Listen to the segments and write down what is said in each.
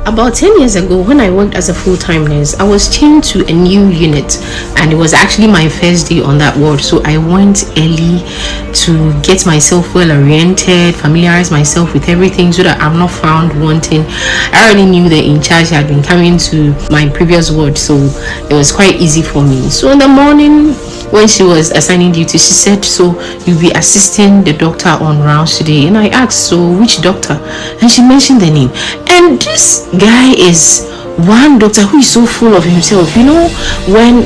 About 10 years ago, when I worked as a full-time nurse, I was chained to a new unit, and it was actually my first day on that ward. So I went early to get myself well oriented, familiarize myself with everything so that I'm not found wanting. I already knew the in charge had been coming to my previous ward, so it was quite easy for me. So in the morning, when she was assigning duty, she said, so you'll be assisting the doctor on rounds today. And I asked, so which doctor? And she mentioned the name. And this guy is one doctor who is so full of himself. You know, when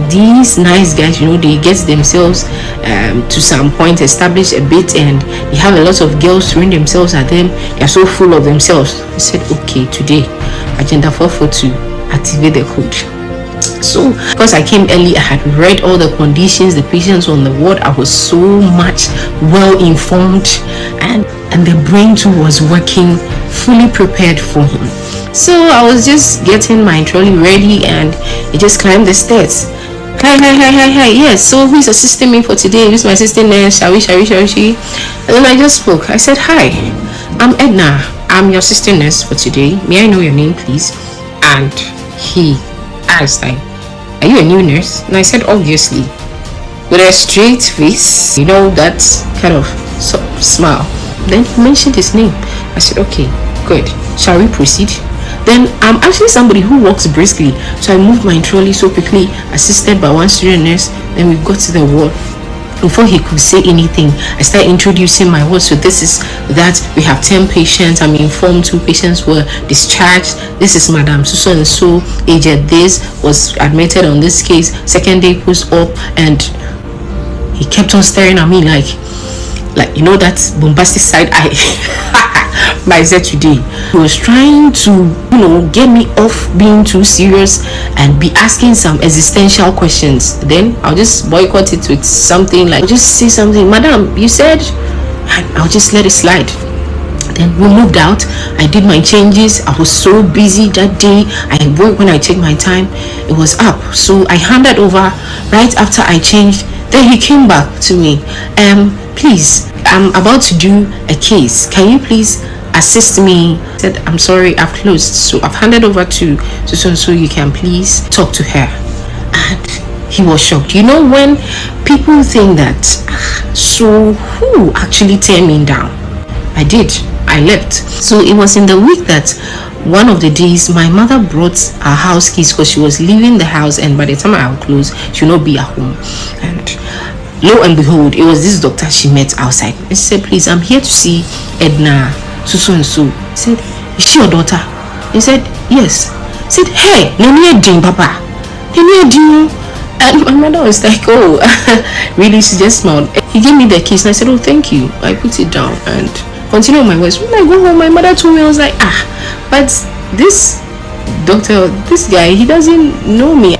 these nice guys, you know, they get themselves to some point established a bit, and they have a lot of girls throwing themselves at them, they are so full of themselves. I said, okay, today agenda 442, activate the code. So because I came early, I had read all the conditions, the patients on the ward. I was so much well informed, and the brain too was working, fully prepared for him. So I was just getting my trolley ready, and he just climbed the stairs. Hi. Yes, so who's assisting me for today? Who's my assistant nurse? Shall we? And then I just spoke. I said, hi, I'm Edna. I'm your assistant nurse for today. May I know your name, please? And he asked, like, are you a new nurse? And I said, obviously, with a straight face, you know, that kind of smile. Then he mentioned his name. I said, okay, good, shall we proceed? Then I'm actually somebody who walks briskly, so I moved my trolley so quickly, assisted by one student nurse. Then we got to the ward. Before he could say anything, I started introducing my ward. So this is that we have 10 patients. I'm informed 2 patients were discharged. This is Madam so and so, aged this, was admitted on this case. Second day goes up, and he kept on staring at me like you know, that bombastic side eye. By today, he was trying to, you know, get me off being too serious and be asking some existential questions. Then I'll just boycott it with something like, just say something, madam, you said, and I'll just let it slide. Then we moved out. I did my changes. I was so busy that day. I worked when I take my time. It was up, so I handed over right after I changed. Then he came back to me. Please, I'm about to do a case. Can you please assist me? I said, I'm sorry, I've closed, so I've handed over to so you can please talk to her. And he was shocked. You know, when people think that, so who actually turned me down? I did. I left. So it was in the week that one of the days my mother brought our house keys because she was leaving the house, and by the time I would close, she would not be at home. And lo and behold, it was this doctor she met outside. She said, please, I'm here to see Edna so and so. I said, is she your daughter? He said, yes. I said, hey, Nene Din, Papa. Nene Din. And my mother was like, oh, really? She just smiled. He gave me the keys, and I said, oh, thank you. I put it down and continued my words. When I go home, my mother told me, I was like, but this doctor, this guy, he doesn't know me.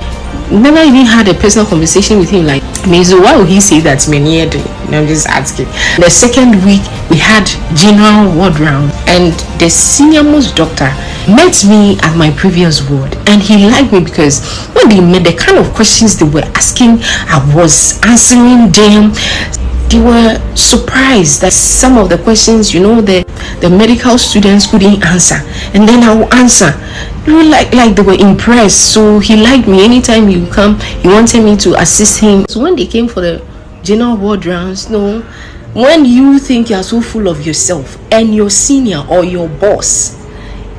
Never even had a personal conversation with him. Like, I mean, so why would he say that to me? I'm just asking. The second week, we had general ward round, and the senior most doctor met me at my previous ward, and he liked me because when they met, the kind of questions they were asking, I was answering them. They were surprised that some of the questions, you know, the medical students couldn't answer, and then I would answer. They were like they were impressed. So he liked me. Anytime he would come, he wanted me to assist him. So when they came for the general ward rounds, no, when you think you're so full of yourself and your senior or your boss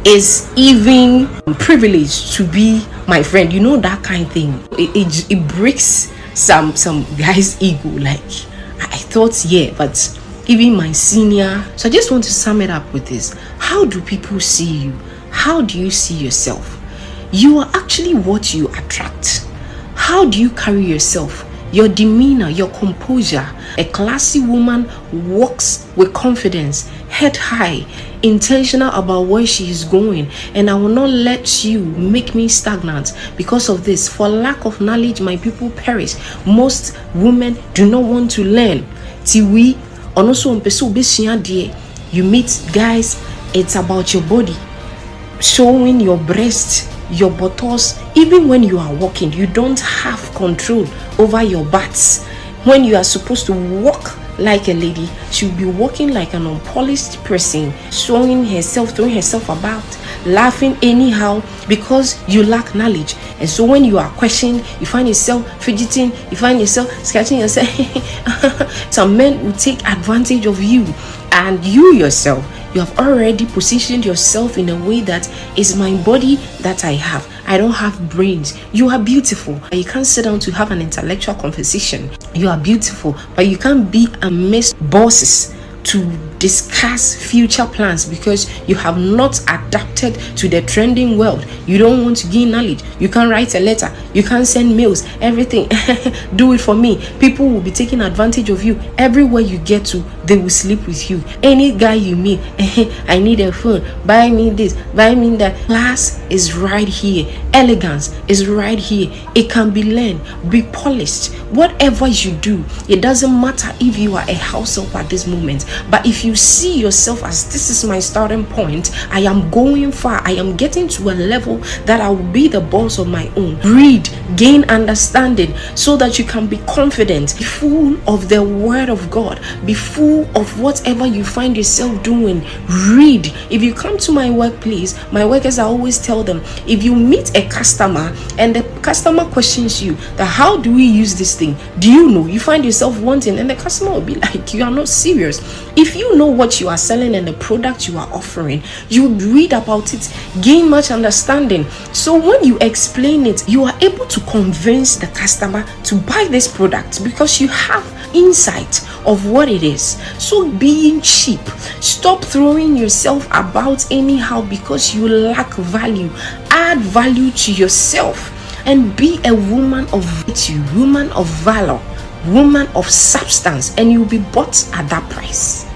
is even privileged to be my friend, you know, that kind of thing, it breaks some guy's ego. Like, I thought, yeah, but even my senior. So I just want to sum it up with this. How do people see you? How do you see yourself? You are actually what you attract. How do you carry yourself? Your demeanor, your composure. A classy woman walks with confidence, head high, intentional about where she is going. And I will not let you make me stagnant because of this. For lack of knowledge, my people perish. Most women do not want to learn. Tiwi, also you meet guys, it's about your body, showing your breast, your buttocks. Even when you are walking, you don't have control over your butts. When you are supposed to walk like a lady, she will be walking like an unpolished person, showing herself, throwing herself about laughing anyhow because you lack knowledge. And so when you are questioned, you find yourself fidgeting, you find yourself scratching yourself. Some men will take advantage of you, and you yourself, you have already positioned yourself in a way that is my body that I have. I don't have brains. You are beautiful. You can't sit down to have an intellectual conversation. You are beautiful, but you can't be amidst bosses to discuss future plans because you have not adapted to the trending world. You don't want to gain knowledge. You can't write a letter. You can't send mails. Everything. Do it for me. People will be taking advantage of you. Everywhere you get to, they will sleep with you. Any guy you meet, I need a phone. Buy me this. Buy me that. Class is right here. Elegance is right here. It can be learned. Be polished. Whatever you do, it doesn't matter if you are a househelp at this moment. But if you see yourself as this is my starting point, I am going far, I am getting to a level that I will be the boss of my own. Read, gain understanding so that you can be confident. Be full of the word of God. Be full of whatever you find yourself doing. Read. If you come to my workplace, my workers, I always tell them, if you meet a customer and the customer questions you that how do we use this thing, do you know? You find yourself wanting, and the customer will be like, you are not serious. If you know what you are selling and the product you are offering, you read about it, gain much understanding. So when you explain it, you are able to convince the customer to buy this product because you have insight of what it is. So being cheap, stop throwing yourself about anyhow because you lack value. Add value to yourself and be a woman of virtue, woman of valor, woman of substance, and you'll be bought at that price.